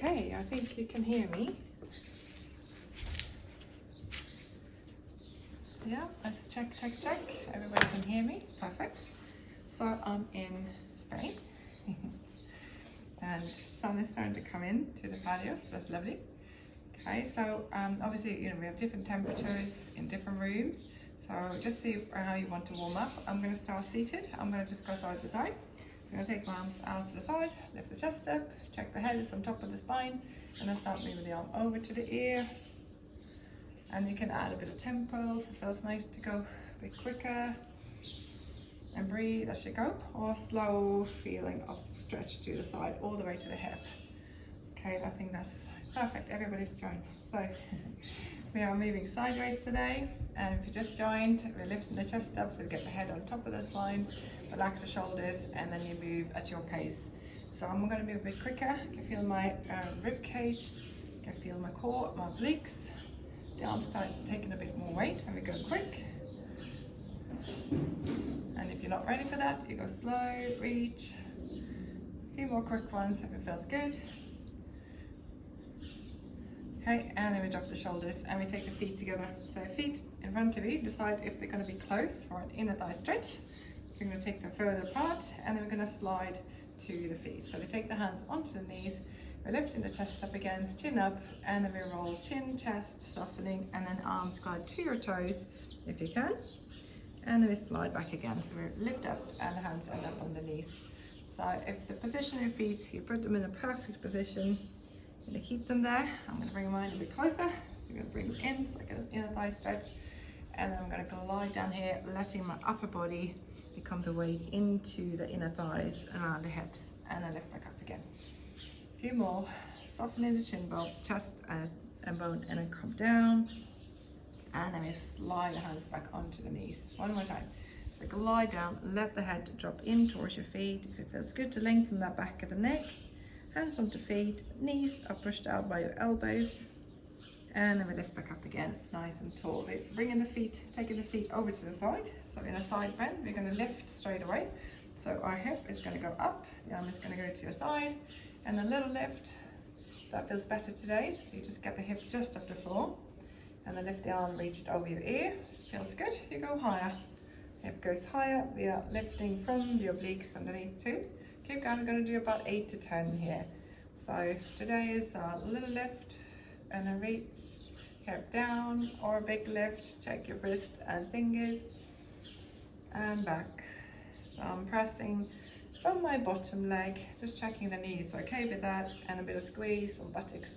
Okay, I think you can hear me. Yeah, let's check. Everybody can hear me. Perfect. So I'm in Spain and sun is starting to come in to the patio, so that's lovely. Okay, so obviously, we have different temperatures in different rooms. So just see how you want to warm up. I'm going to start seated. I'm going to just go side to side. I'm going to take my arms out to the side, lift the chest up, check the head is on top of the spine, and then start moving the arm over to the ear. And you can add a bit of tempo if it feels nice to go a bit quicker. And breathe as you go, or slow feeling of stretch to the side all the way to the hip. Okay, I think that's perfect. Everybody's joined. So we are moving sideways today, and if you just joined, we're lifting the chest up so we get the head on top of the spine, relax the shoulders, and then you move at your pace. So I'm going to move a bit quicker. You can feel my rib cage, you can feel my core, my obliques. The arms start taking a bit more weight when we go quick. And if you're not ready for that, you go slow, reach. A few more quick ones if it feels good. Okay, and then we drop the shoulders and we take the feet together. So feet in front of you, decide if they're going to be close for an inner thigh stretch. We're going to take them further apart, and then we're going to slide to the feet. So we take the hands onto the knees, we're lifting the chest up again, chin up, and then we roll chin, chest, softening, and then arms glide to your toes if you can. And then we slide back again. So we lift up and the hands end up on the knees. So if the position of your feet, you put them in a perfect position, you're going to keep them there. I'm going to bring mine a bit closer. So I'm going to bring them in so I get an inner thigh stretch. And then I'm going to glide down here, letting my upper body become the weight into the inner thighs around the hips. And then lift back up again. A few more. Softening the chin bone, chest and bone, and then come down. And then we slide the hands back onto the knees. One more time. So glide down, let the head drop in towards your feet. If it feels good to lengthen that back of the neck. Hands onto feet, knees are pushed out by your elbows. And then we lift back up again, nice and tall. We're bringing the feet, taking the feet over to the side. So in a side bend, we're going to lift straight away. So our hip is going to go up, the arm is going to go to your side. And a little lift, that feels better today. So you just get the hip just off the floor. And then lift the arm, reach it over your ear. Feels good, you go higher. Hip goes higher, we are lifting from the obliques underneath too. Keep going, we're going to do about 8 to 10 here. So today is a little lift and a reach, hip down, or a big lift, check your wrist and fingers, and back. So I'm pressing from my bottom leg, just checking the knees, okay with that, and a bit of squeeze from buttocks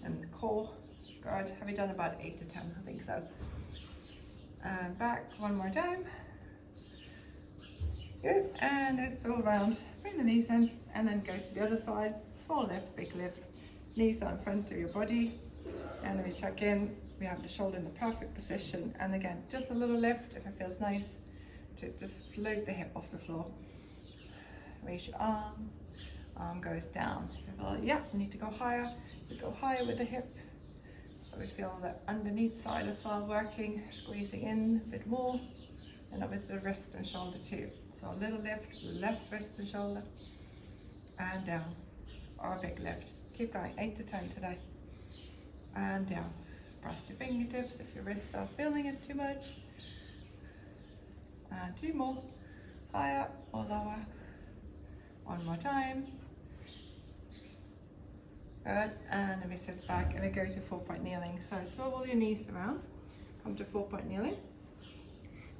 and core. Good. Have you done about 8 to 10? I think so. And back one more time. Good. And it's all round. Bring the knees in and then go to the other side. Small lift, big lift. Knees down in front of your body. And then we check in. We have the shoulder in the perfect position. And again, just a little lift if it feels nice to just float the hip off the floor. Raise your arm. Arm goes down. Yeah, you need to go higher. You go higher with the hip. So we feel the underneath side as well working, squeezing in a bit more, and obviously the wrist and shoulder too. So a little lift, less wrist and shoulder, and down, or a big lift. Keep going, 8 to 10 today. And down. Press your fingertips if your wrists are feeling it too much. And 2 more, higher or lower. One more time. Good, and then we sit back and we go to 4-point kneeling. So swivel your knees around, come to 4-point kneeling.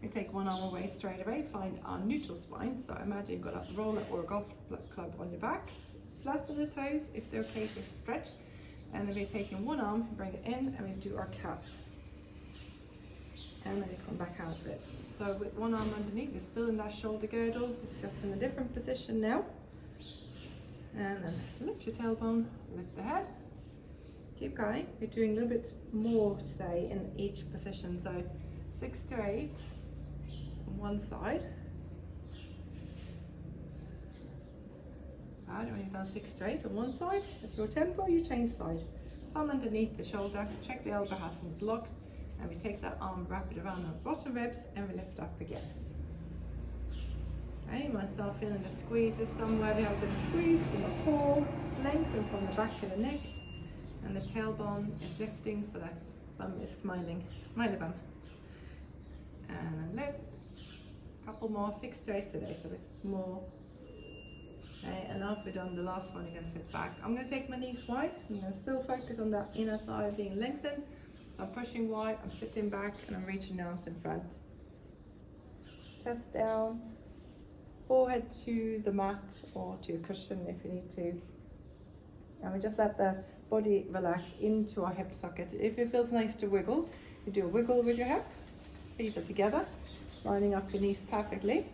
We take one arm away straight away, find our neutral spine. So imagine you've got a roller or a golf club on your back. Flatten the toes if they're okay to stretch. And then we're taking one arm, bring it in, and we do our cat. And then we come back out of it. So with one arm underneath, we're still in that shoulder girdle. It's just in a different position now. And then lift your tailbone, lift the head. Keep going. We're doing a little bit more today in each position. So 6 to 8 on one side. And when you've done 6 to 8 on one side, at your tempo, you change side. Palm underneath the shoulder, check the elbow hasn't blocked, and we take that arm, wrap it around our bottom ribs, and we lift up again. Okay, you might start feeling the squeezes somewhere. We have a bit of squeeze from the core, lengthen from the back of the neck, and the tailbone is lifting, so the bum is smiling, smiley bum. And then lift. Couple more, 6 to 8 today, so a bit more. Okay, and after we're done the last one, you're going to sit back. I'm going to take my knees wide. I'm going to still focus on that inner thigh being lengthened. So I'm pushing wide, I'm sitting back, and I'm reaching the arms in front. Chest down, forehead to the mat or to a cushion if you need to. And we just let the body relax into our hip socket. If it feels nice to wiggle, you do a wiggle with your hip. Feet are together, lining up your knees perfectly.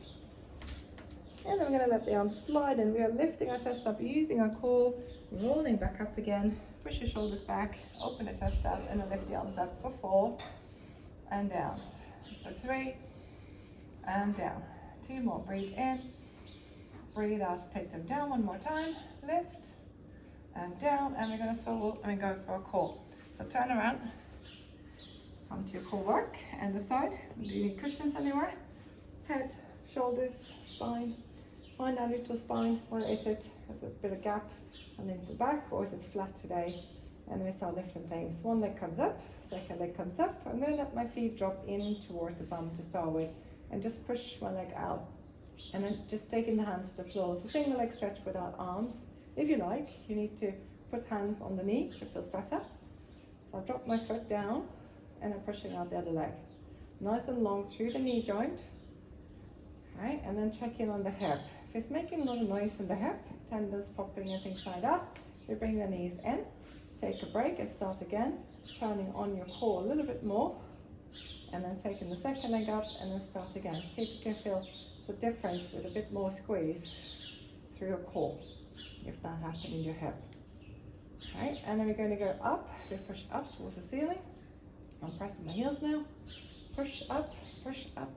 And then we're going to let the arms slide, and we are lifting our chest up, using our core, rolling back up again. Push your shoulders back, open the chest up, and then lift the arms up for 4 and down. For 3 and down. 2 more. Breathe in, breathe out. Take them down one more time. Lift and down, and we're going to swivel and go for a core. So turn around, come to your core work, and the side. Do you need cushions anywhere? Head, shoulders, spine. Find our neutral spine. Where is it? There's a bit of gap, and then the back, or is it flat today? And then we start lifting things. One leg comes up, second leg comes up. I'm going to let my feet drop in towards the bum to start with, and just push my leg out, and then just taking the hands to the floor. So single leg stretch without arms. If you like, you need to put hands on the knee if it feels better. So I drop my foot down, and I'm pushing out the other leg. Nice and long through the knee joint. Okay, and then check in on the hip. If it's making a lot of noise in the hip, tendons popping and things like that, you bring the knees in, take a break and start again, turning on your core a little bit more, and then taking the second leg up and then start again. See if you can feel the difference with a bit more squeeze through your core, if that happened in your hip. Okay, and then we're going to go up. We push up towards the ceiling. I'm pressing my heels now. Push up, push up.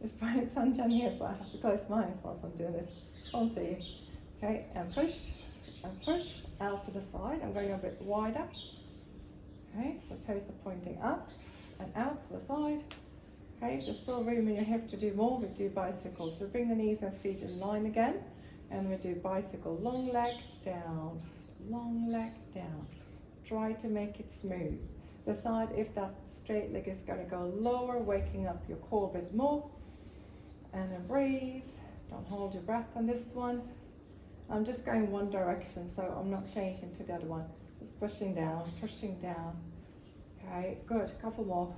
It's bright sunshine here, so I have to close my eyes whilst I'm doing this. I'll see you. Okay, and push out to the side. I'm going a bit wider. Okay, so toes are pointing up and out to the side. Okay, if there's still room in your hip to do more, we do bicycle. So bring the knees and feet in line again, and we do bicycle. Long leg down, long leg down. Try to make it smooth. Decide if that straight leg is going to go lower, waking up your core a bit more. And then breathe. Don't hold your breath on this one. I'm just going one direction, so I'm not changing to the other one. Just pushing down, pushing down. Okay, good. Couple more.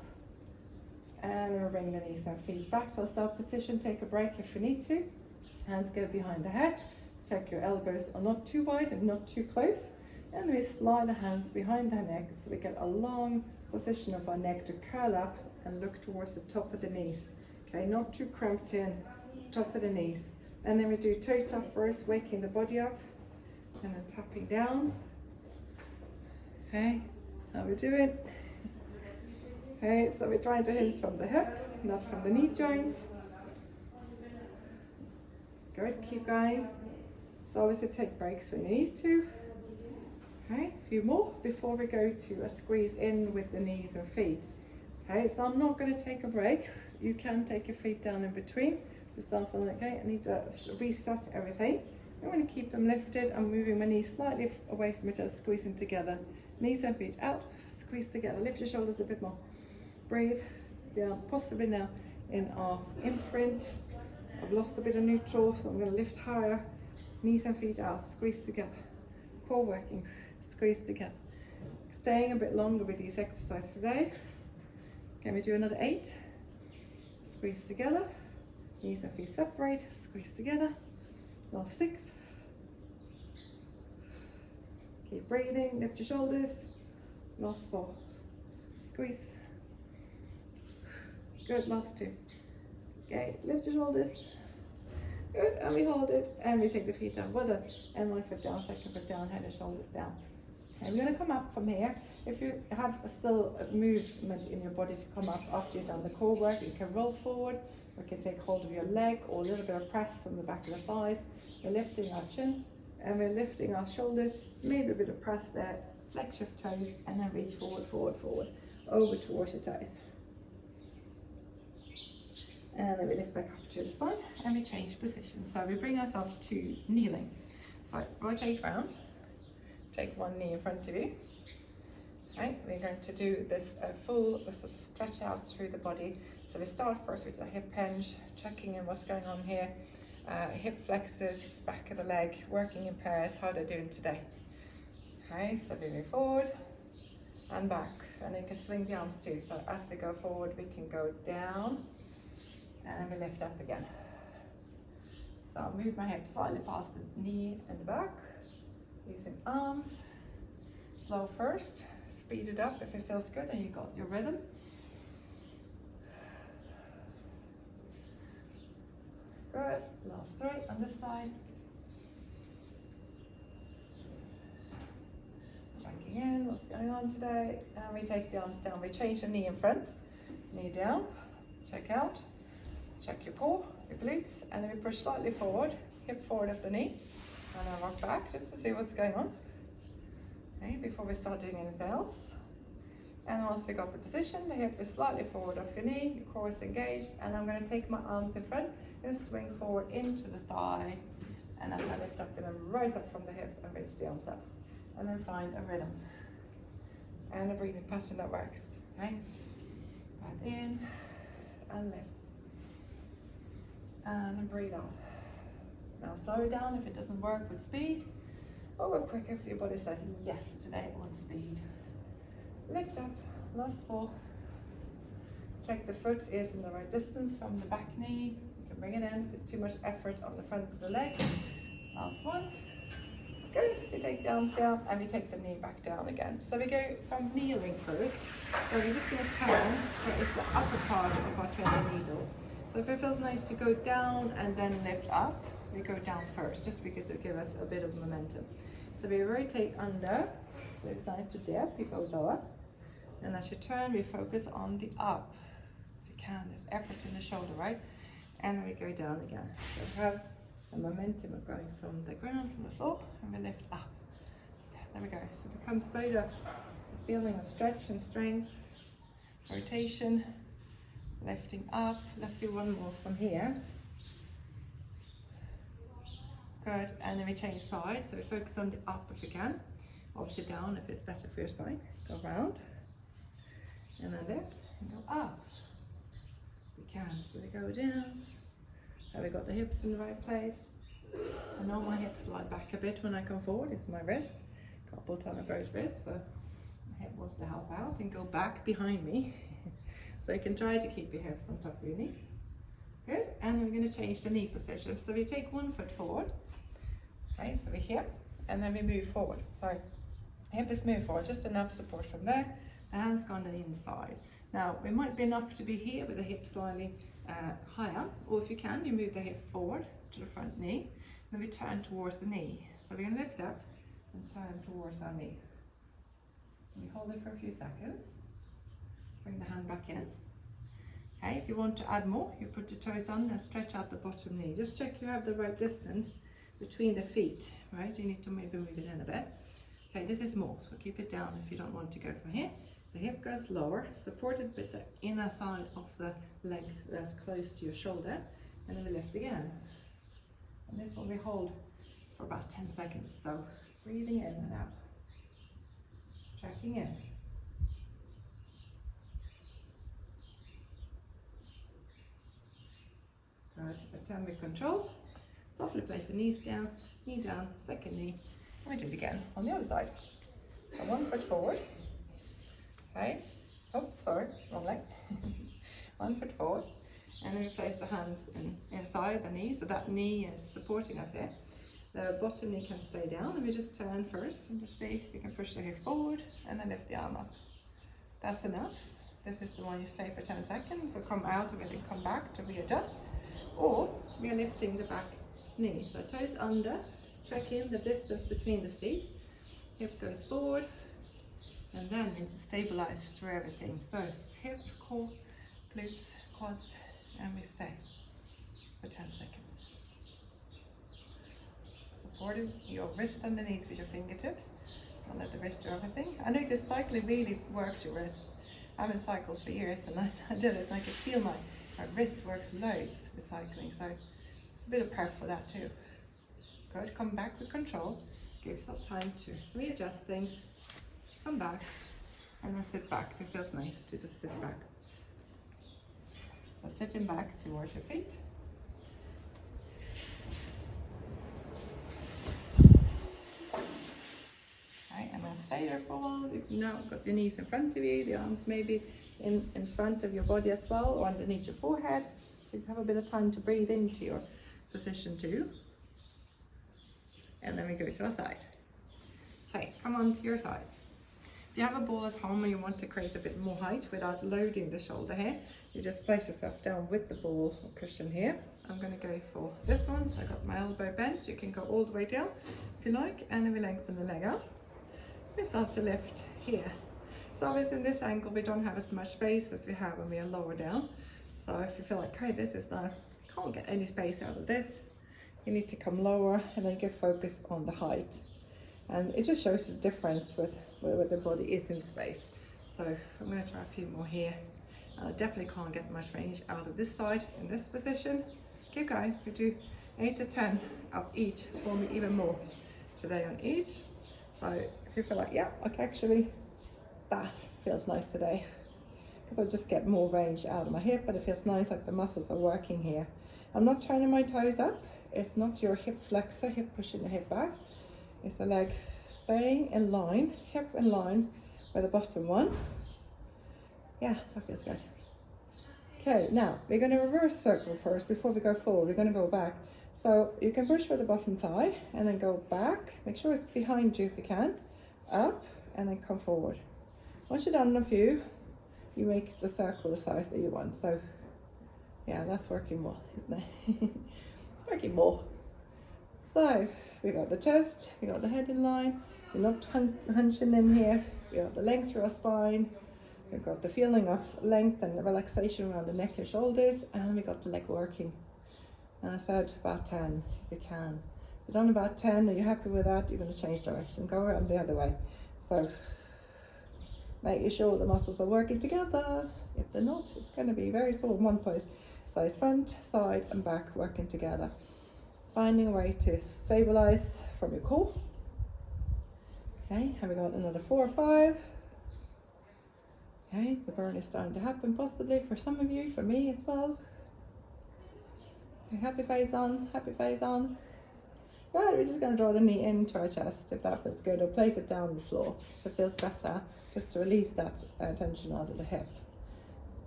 And then we'll bring the knees and feet back to a start position. Take a break if you need to. Hands go behind the head. Check your elbows are not too wide and not too close. And we slide the hands behind the neck so we get a long position of our neck to curl up and look towards the top of the knees. Okay, not too cramped in, top of the knees. And then we do toe tap first, waking the body up, and then tapping down. Okay, how we do it? Okay, so we're trying to hinge from the hip, not from the knee joint. Good, keep going. So obviously take breaks when you need to. Okay, a few more before we go to a squeeze in with the knees and feet. Okay, so I'm not going to take a break. You can take your feet down in between. Just start feeling okay. I need to reset everything. I'm going to keep them lifted. I'm moving my knees slightly away from each other, squeezing together. Knees and feet out, squeeze together. Lift your shoulders a bit more. Breathe. Yeah, possibly now in our imprint. I've lost a bit of neutral, so I'm going to lift higher. Knees and feet out, squeeze together. Core working, squeeze together. Staying a bit longer with these exercises today. Can we do another 8? Squeeze together. Knees and feet separate, squeeze together. Last 6. Keep breathing, lift your shoulders. Last 4. Squeeze. Good, last 2. Okay, lift your shoulders. Good, and we hold it, and we take the feet down. Well done. And one foot down, second foot down, head and shoulders down. And we're going to come up from here. If you have still a movement in your body to come up after you've done the core work, you can roll forward. We can take hold of your leg or a little bit of press on the back of the thighs. We're lifting our chin and we're lifting our shoulders. Maybe a bit of press there. Flex your toes and then reach forward, forward, forward, over towards your toes. And then we lift back up to the spine and we change position. So we bring ourselves to kneeling. So rotate round, take one knee in front of you. Right, we're going to do this full sort of stretch out through the body. So we start first with a hip hinge, checking in what's going on here. Hip flexors, back of the leg, working in pairs, how they're doing today. Okay, so we move forward and back, and you can swing the arms too. So as we go forward, we can go down, and then we lift up again. So I'll move my hips slightly past the knee and the back, using arms. Slow first, speed it up if it feels good and you got your rhythm. Good, last three on this side. Checking in, what's going on today? And we take the arms down, we change the knee in front, knee down, check out, check your core, your glutes, and then we push slightly forward, hip forward of the knee, and I rock back just to see what's going on. Okay, before we start doing anything else. And once we got the position, the hip is slightly forward off your knee, your core is engaged, and I'm going to take my arms in front and swing forward into the thigh, and as I lift up, I'm going to rise up from the hip and reach the arms up, and then find a rhythm and a breathing pattern that works. Okay, breath in and lift, and breathe out. Now slow it down if it doesn't work with speed, or go quicker if your body says yes today on speed. Lift up, last four. Check the foot is in the right distance from the back knee. You can bring it in if it's too much effort on the front of the leg. Last one. Good. We take the arms down and we take the knee back down again. So we go from kneeling first. So we're just going to turn. So it's the upper part of our training needle. So if it feels nice to go down and then lift up, we go down first, just because it gives us a bit of momentum. So we rotate under. So it's nice to dip. You go lower. And as you turn, we focus on the up. If you can, there's effort in the shoulder, right? And then we go down again. So we have a momentum of going from the ground, from the floor, and we lift up. There we go. So it becomes both a feeling of stretch and strength, rotation, lifting up. Let's do one more from here. Good. And then we change sides. So we focus on the up if you can. Obviously down if it's better for your spine. Go round. And then lift and go up. We can. So we go down. Have we got the hips in the right place? I know my hips slide back a bit when I come forward. It's my wrist. Carpal tunnel both wrists. So my hip wants to help out and go back behind me. So you can try to keep your hips on top of your knees. Good. And then we're going to change the knee position. So we take one foot forward. Okay, so we're here. And then we move forward. So hip is moved forward. Just enough support from there. The hands go on the inside. Now, it might be enough to be here with the hip slightly higher, or if you can, you move the hip forward to the front knee, then we turn towards the knee. So we're going to lift up and turn towards our knee. And we hold it for a few seconds. Bring the hand back in. Okay, if you want to add more, you put your toes on and stretch out the bottom knee. Just check you have the right distance between the feet, right? You need to maybe move it in a bit. Okay, this is more, so keep it down if you don't want to go from here. The hip goes lower, supported with the inner side of the leg that's close to your shoulder, and then we lift again. And this one we hold for about 10 seconds, so breathing in and out, checking in. Good, return with control. Softly place your knees down, knee down, second knee. And we do it again on the other side. So one foot forward. Okay. Oh, sorry, wrong leg. 1 foot forward. And then we place the hands inside the knee, so that knee is supporting us here. The bottom knee can stay down, and we just turn first and just see if we can push the hip forward and then lift the arm up. That's enough. This is the one you stay for 10 seconds, so come out of it and come back to readjust. Or we are lifting the back knee. So toes under, check in the distance between the feet. Hip goes forward, and then it stabilizes through everything. So it's hip, core, glutes, quads, and we stay for 10 seconds. Supporting your wrist underneath with your fingertips. Don't let the wrist do everything. I noticed cycling really works your wrist. I haven't cycled for years, and I did it and I could feel my My wrist works loads with cycling, so it's a bit of prep for that too. Good, come back with control. Give yourself time to readjust things. Come back, and then sit back. It feels nice to just sit back. So sitting back towards your feet. Okay, and then stay there for a while. You've now got your knees in front of you, the arms maybe in front of your body as well, or underneath your forehead. You have a bit of time to breathe into your position too. And then we go to our side. Okay, come on to your side. If you have a ball at home and you want to create a bit more height without loading the shoulder here, you just place yourself down with the ball or cushion here. I'm going to go for this one, so I got my elbow bent. You can go all the way down if you like, and then we lengthen the leg out. We start to lift here. So obviously in this angle we don't have as much space as we have when we are lower down. So if you feel like, okay, this is now, can't get any space out of this, you need to come lower and then you can focus on the height. And it just shows the difference with where the body is in space. So I'm going to try a few more here. I definitely can't get much range out of this side in this position. Keep going. You do 8 to 10 of each, or even more today on each. So if you feel like, yeah, okay, actually that feels nice today, because I just get more range out of my hip, but it feels nice, like the muscles are working here. I'm not turning my toes up. It's not your hip flexor, hip pushing the hip back. It's the leg staying in line, hip in line with the bottom one. Yeah, that feels good. Okay, now we're going to reverse circle first before we go forward. We're going to go back. So you can push with the bottom thigh and then go back. Make sure it's behind you if you can. Up and then come forward. Once you're done a few, you make the circle the size that you want. So yeah, that's working more, isn't it? It's working more. So we got the chest, we got the head in line, we're not hunching in here, we got the length through our spine, we've got the feeling of length and the relaxation around the neck and shoulders, and we got the leg working. And I said about 10 if you can. If you've done about 10 and you're happy with that, you're going to change direction, go around the other way. So making sure the muscles are working together. If they're not, it's going to be very sore in one place. So it's front, side and back working together. Finding a way to stabilize from your core. Okay, have we got another 4 or 5? Okay, the burn is starting to happen possibly for some of you, for me as well. Okay, happy face on, happy face on. Right, we're just going to draw the knee into our chest if that feels good, or place it down on the floor if it feels better, just to release that tension out of the hip.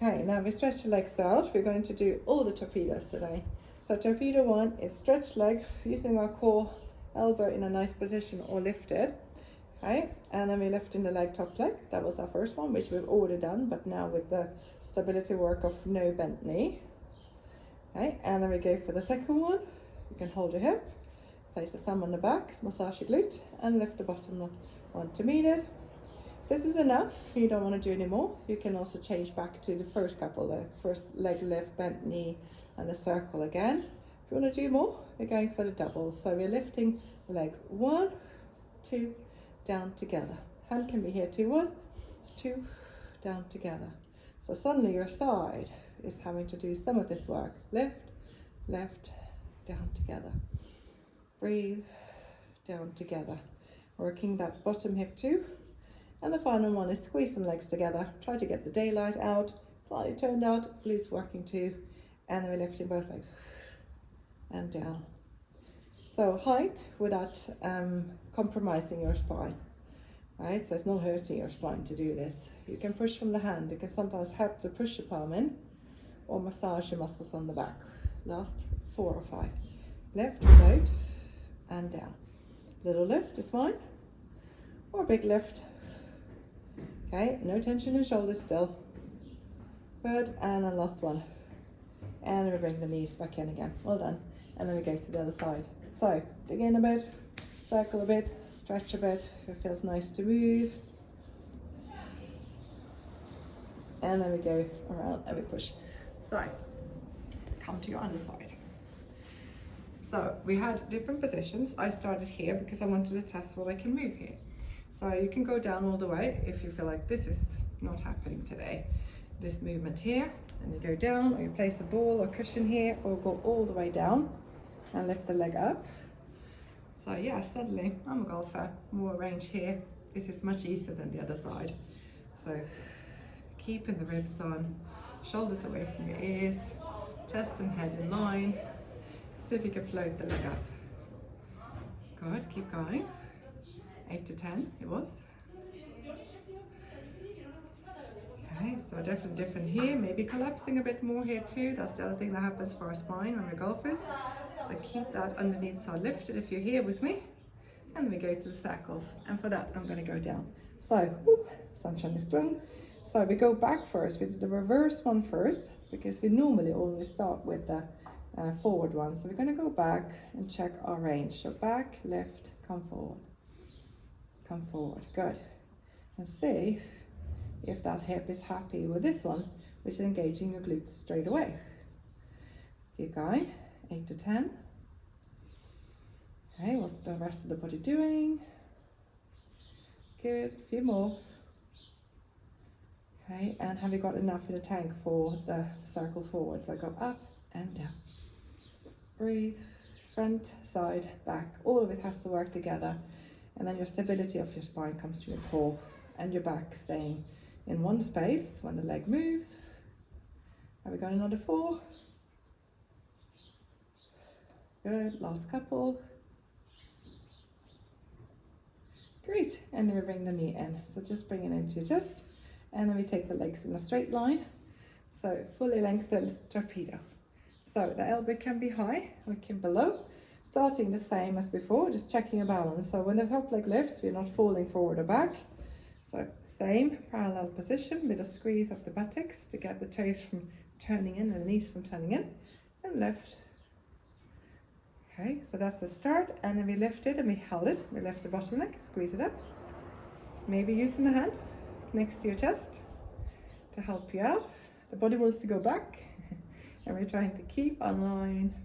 Okay, now we stretch the legs out. We're going to do all the torpedoes today. So torpedo 1 is stretch leg, using our core, elbow in a nice position or lifted. Okay, and then we're lifting the leg, top leg. That was our first one, which we've already done, but now with the stability work of no bent knee. Okay, and then we go for the second one. You can hold your hip, place a thumb on the back, massage your glute, and lift the bottom one to meet it. This is enough. You don't want to do any more. You can also change back to the first couple, the first leg lift, bent knee, and the circle again. If you want to do more, we're going for the doubles. So we're lifting the legs 1, 2, down together. Hand can be here, 2, 1, 2, down together. So suddenly your side is having to do some of this work. Lift, left, down together. Breathe, down together. Working that bottom hip too. And the final one is squeeze some legs together. Try to get the daylight out, slightly turned out, glutes working too. And then we're lifting both legs and down. So height without compromising your spine, right? So it's not hurting your spine to do this. You can push from the hand. You can sometimes help to push the palm in or massage your muscles on the back. Last 4 or 5. Lift, float, and down. Little lift is fine, or big lift. Okay, no tension in shoulders still. Good, and then last one. And we bring the knees back in again. Well done. And then we go to the other side. So, dig in a bit, circle a bit, stretch a bit. If it feels nice to move. And then we go around and we push. So, come to your underside. So, we had different positions. I started here because I wanted to test what I can move here. So you can go down all the way if you feel like this is not happening today. this movement here, and you go down, or you place a ball or cushion here, or go all the way down and lift the leg up. So yeah, suddenly I'm a golfer, more range here. This is much easier than the other side. So keeping the ribs on, shoulders away from your ears, chest and head in line. See if you can float the leg up. Good, keep going. 8 to 10, it was. Okay, so definitely different here. Maybe collapsing a bit more here too. That's the other thing that happens for our spine when we're golfers. So keep that underneath side lifted if you're here with me. And we go to the circles. And for that, I'm going to go down. So, whoop, sunshine is strong. So we go back first. We do the reverse one first, because we normally only start with the forward one. So we're going to go back and check our range. So back, left, come forward. Come forward. Good. And see if that hip is happy with this one, which is engaging your glutes straight away. Keep going. 8 to 10. Okay, what's the rest of the body doing? Good. A few more. Okay, and have you got enough in the tank for the circle forward? So go up and down. Breathe. Front, side, back. All of it has to work together. And then your stability of your spine comes to your core and your back staying in one space when the leg moves. Have we got another 4? Good, last couple. Great, and then we bring the knee in. So just bring it into your chest, and then we take the legs in a straight line. So fully lengthened torpedo. So the elbow can be high, or it can be low. Starting the same as before, just checking your balance. So when the top leg lifts, we're not falling forward or back. So same parallel position with a squeeze of the buttocks to get the toes from turning in and the knees from turning in, and lift. Okay, so that's the start, and then we lift it and we held it. We lift the bottom leg, squeeze it up. Maybe using the hand next to your chest to help you out. The body wants to go back, and we're trying to keep on line.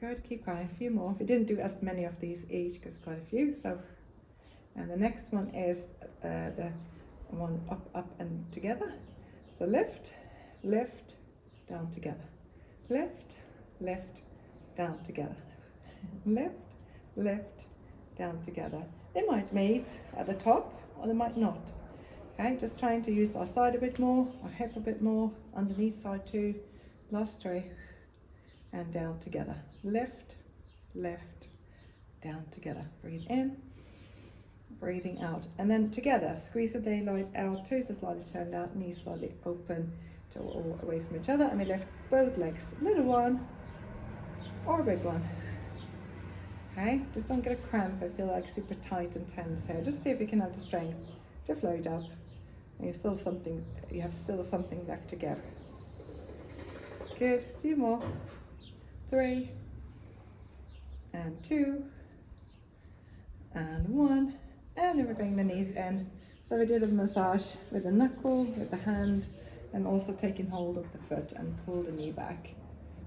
Good, keep going, a few more. We didn't do as many of these each, because quite a few. So, and the next one is the one up, up and together. So lift, lift, down together. Lift, lift, down together. Lift, lift, down together. They might meet at the top, or they might not. Okay, just trying to use our side a bit more, our hip a bit more, underneath side too. Last 3. And down together. Lift, lift, down together. Breathe in, breathing out. And then together, squeeze the daylight out, toes are slightly turned out, knees slightly open to all away from each other. And we lift both legs, little one or a big one. Okay, just don't get a cramp. I feel like super tight and tense here. Just see if you can have the strength to float up. And you have still something left to give. Good, a few more. 3 and 2 and 1, and then we bring the knees in. So we did a massage with the knuckle, with the hand, and also taking hold of the foot and pull the knee back.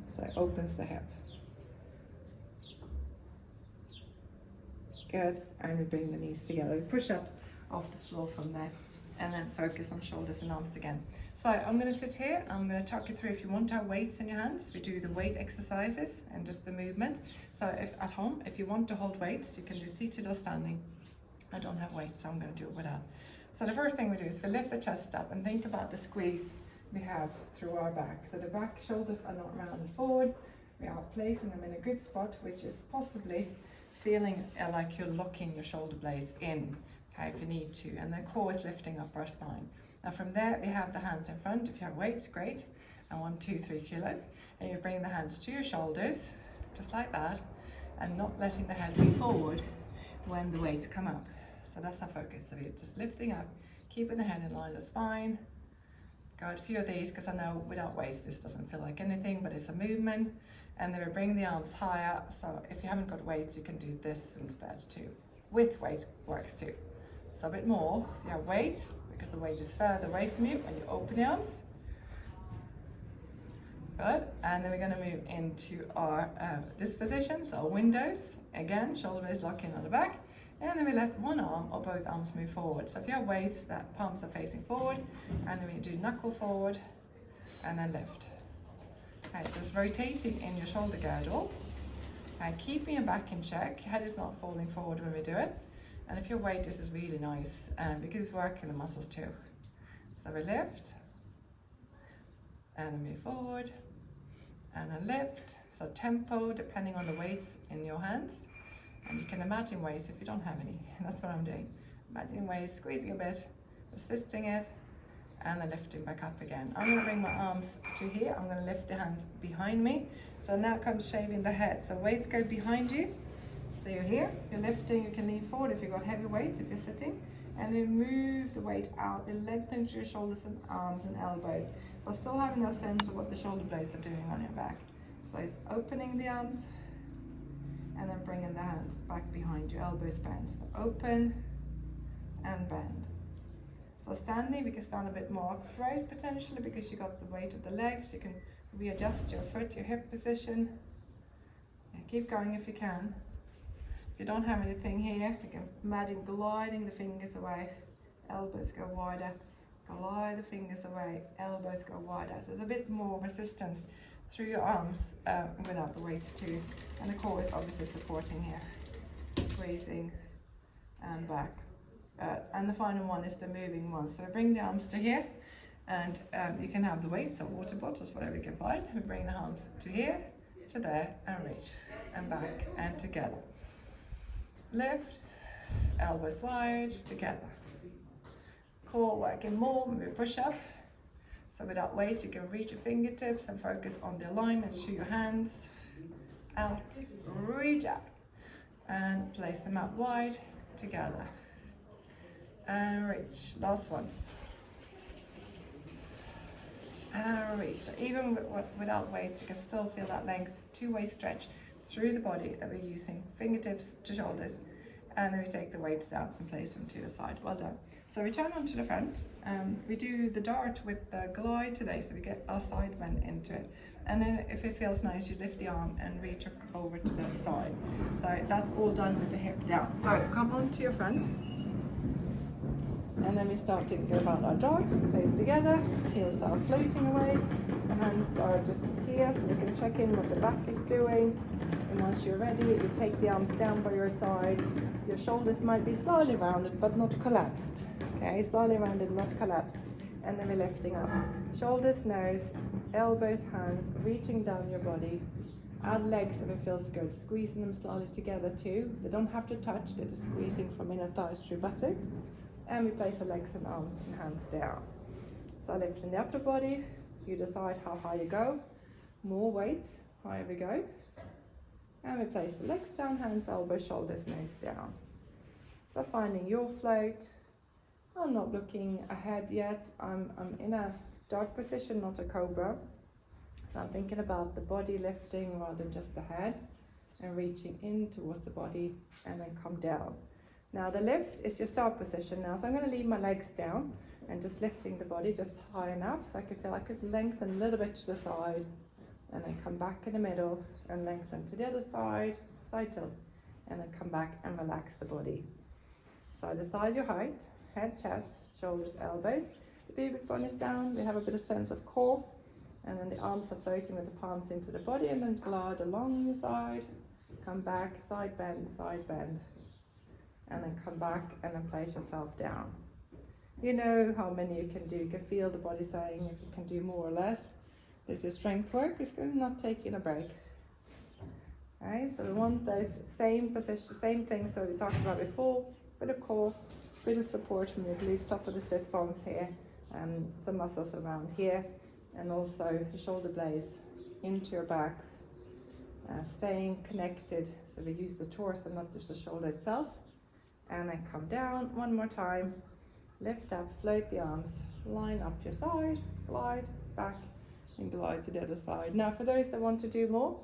So it opens the hip. Good, and we bring the knees together. We push up off the floor from there, and then focus on shoulders and arms again. So I'm going to sit here. I'm going to talk you through if you want to have weights in your hands. We do the weight exercises and just the movement. So if at home, if you want to hold weights, you can do seated or standing. I don't have weights, so I'm going to do it without. So the first thing we do is we lift the chest up and think about the squeeze we have through our back. So the back shoulders are not rounded forward. We are placing them in a good spot, which is possibly feeling like you're locking your shoulder blades in. Okay, if you need to, and the core is lifting up our spine. Now from there, we have the hands in front. If you have weights, great. And 1, 2, 3 kilos. And you bring the hands to your shoulders, just like that, and not letting the head be forward when the weights come up. So that's our focus. So we're just lifting up, keeping the head in line with the spine. Got a few of these, because I know without weights, this doesn't feel like anything, but it's a movement. And then we bring the arms higher. So if you haven't got weights, you can do this instead too. With weight works too. So a bit more, if you have weight, because the weight is further away from you when you open the arms. Good, and then we're going to move into our this position, so windows. Again, shoulder blades lock in on the back, And then we let one arm or both arms move forward. So if you have weights, that palms are facing forward, and then we do knuckle forward and then lift. Okay, so it's rotating in your shoulder girdle. And keeping your back in check, head is not falling forward when we do it. And if your weight, this is really nice because it's working the muscles too. So we lift, and then move forward, and then lift. So tempo, depending on the weights in your hands. And you can imagine weights if you don't have any. That's what I'm doing. Imagining weights, squeezing a bit, resisting it, and then lifting back up again. I'm going to bring my arms to here. I'm going to lift the hands behind me. So now comes shaving the head. So weights go behind you. So you're here, you're lifting, you can lean forward if you've got heavy weights, if you're sitting. And then move the weight out and lengthen your shoulders and arms and elbows. But still having that sense of what the shoulder blades are doing on your back. So it's opening the arms, and then bringing the hands back behind you, elbows bend. So open and bend. So standing, we can stand a bit more upright potentially because you got the weight of the legs. You can readjust your foot, your hip position. Yeah, keep going if you can. If you don't have anything here, you can imagine gliding the fingers away. Elbows go wider. Glide the fingers away. Elbows go wider. So there's a bit more resistance through your arms without the weights too. And the core is obviously supporting here. Squeezing and back. And the final one is the moving one. So bring the arms to here, and you can have the weights or water bottles, whatever you can find. We bring the arms to here, to there, and reach, and back, and together. Lift, elbows wide, together. Core working more when we push up. So without weights, you can reach your fingertips and focus on the alignment through your hands. Out, reach out, and place them out wide, together. And reach, last ones. And reach. So even without weights, we can still feel that length, two-way stretch through the body that we're using, fingertips to shoulders, and then we take the weights down and place them to the side. Well done. So we turn onto the front. We do the dart with the glide today, so we get our side bend into it. And then if it feels nice, you lift the arm and reach over to the side. So that's all done with the hip down. So come onto your front. And then we start thinking about our darts, place together, heels are floating away, the hands are just here so we can check in what the back is doing. And once you're ready, you take the arms down by your side. Your shoulders might be slightly rounded but not collapsed. Okay, slightly rounded, not collapsed. And then we're lifting up. Shoulders, nose, elbows, hands, reaching down your body. Add legs if it feels good, squeezing them slightly together too. They don't have to touch, they're just squeezing from inner thighs through buttocks. And we place the legs and arms and hands down. So lifting the upper body, you decide how high you go. More weight, higher we go. And we place the legs down, hands, elbows, shoulders, nose down. So finding your float. I'm not looking ahead yet. I'm in a dart position, not a cobra. So I'm thinking about the body lifting rather than just the head, and reaching in towards the body and then come down. Now the lift is your start position now, so I'm going to leave my legs down and just lifting the body just high enough so I could feel I could lengthen a little bit to the side, and then come back in the middle and lengthen to the other side, side tilt, and then come back and relax the body. So decide your height, head, chest, shoulders, elbows. The pubic bone is down, we have a bit of sense of core, and then the arms are floating with the palms into the body, and then glide along your side, come back, side bend, and then come back and then place yourself down. You know how many you can do. You can feel the body saying if you can do more or less. This is strength work. It's going to not taking a break. Okay, so we want those same position, same things that we talked about before. Bit of core, bit of support from your glutes, top of the sit bones here, some muscles around here, and also the shoulder blades into your back, staying connected. So we use the torso, not just the shoulder itself. And then come down one more time, lift up, float the arms, line up your side, glide back, and glide to the other side. Now for those that want to do more,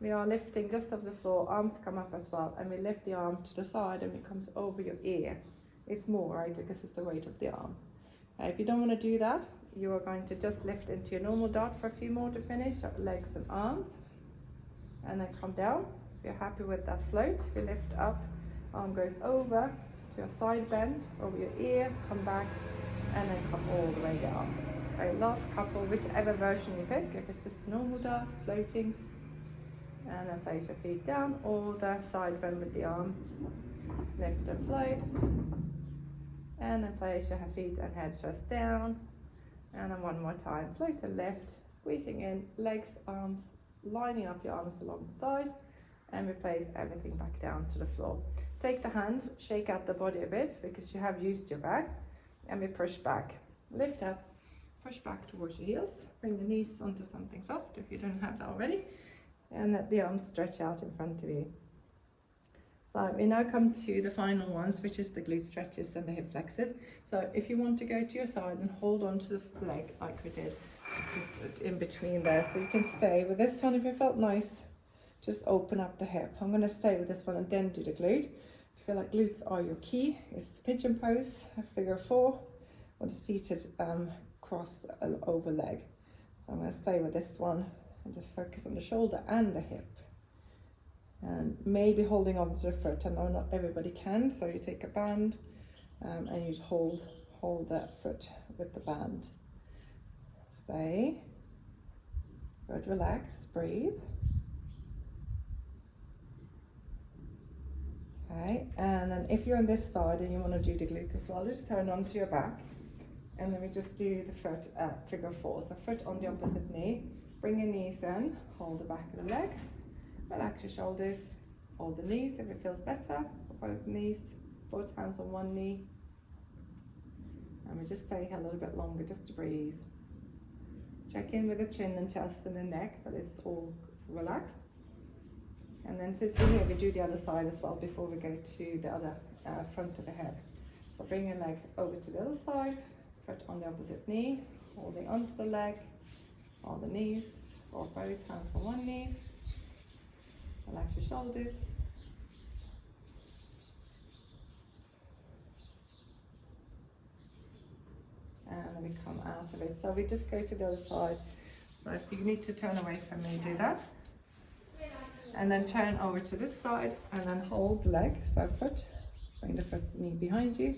we are lifting just off the floor, arms come up as well, and we lift the arm to the side and it comes over your ear. It's more, right, because it's the weight of the arm. If you don't want to do that, you are going to just lift into your normal dart for a few more to finish, legs and arms, and then come down. If you're happy with that float, you lift up arm goes over to your side bend, over your ear, come back, and then come all the way down. Okay, last couple, whichever version you pick, if it's just a normal dart, floating, and then place your feet down, or the side bend with the arm, lift and float, and then place your feet and head just down, and then one more time, float and lift, squeezing in, legs, arms, lining up your arms along the thighs, and we place everything back down to the floor. Take the hands, shake out the body a bit because you have used your back, and we push back, lift up, push back towards your heels, bring the knees onto something soft if you don't have that already, and let the arms stretch out in front of you. So we now come to the final ones, which is the glute stretches and the hip flexors. So if you want to go to your side and hold on to the leg like we did, just in between there, so you can stay with this one if it felt nice. Just open up the hip. I'm going to stay with this one and then do the glute. If you feel like glutes are your key, it's pigeon pose, figure 4, or the seated cross over leg. So I'm going to stay with this one and just focus on the shoulder and the hip. And maybe holding on to the foot. I know not everybody can, so you take a band and you hold that foot with the band. Stay. Good, relax, breathe. Okay, and then if you're on this side and you want to do the glute as well, just turn onto your back, and then we just do the foot at figure 4. So foot on the opposite knee, bring your knees in, hold the back of the leg, relax your shoulders, hold the knees if it feels better, both knees, both hands on one knee, and we just stay here a little bit longer just to breathe. Check in with the chin and chest and the neck, that it's all relaxed. And then since we're here, we do the other side as well before we go to the other front of the head. So bring your leg over to the other side, foot on the opposite knee, holding onto the leg, on the knees, or both hands on one knee. Relax your shoulders. And then we come out of it. So we just go to the other side. So if you need to turn away from me, do that. And then turn over to this side and then hold the leg, so foot, bring the foot knee behind you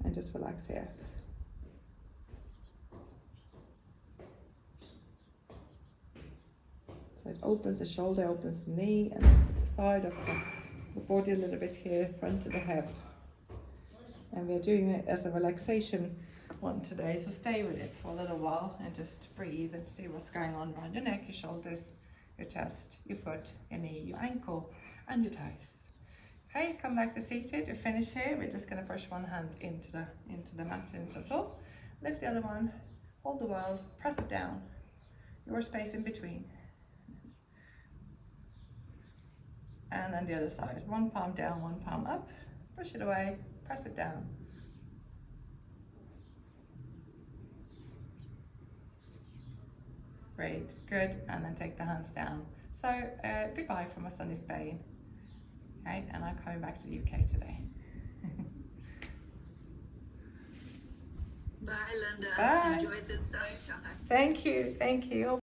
and just relax here. So it opens the shoulder, opens the knee, and the side of the body a little bit here, front of the hip. And we're doing it as a relaxation one today, so stay with it for a little while and just breathe and see what's going on around your neck, your shoulders, your chest, your foot, your knee, your ankle, and your toes. Okay, come back to seated. We're finished here. We're just going to push one hand into the mat, into the floor. Lift the other one, hold the world, press it down. Your space in between. And then the other side. One palm down, one palm up. Push it away, press it down. Great, good, and then take the hands down. So goodbye from us sunny Spain. Okay, and I'm coming back to the UK today. Bye, Linda. Bye. Enjoy the sunshine. Thank you, thank you.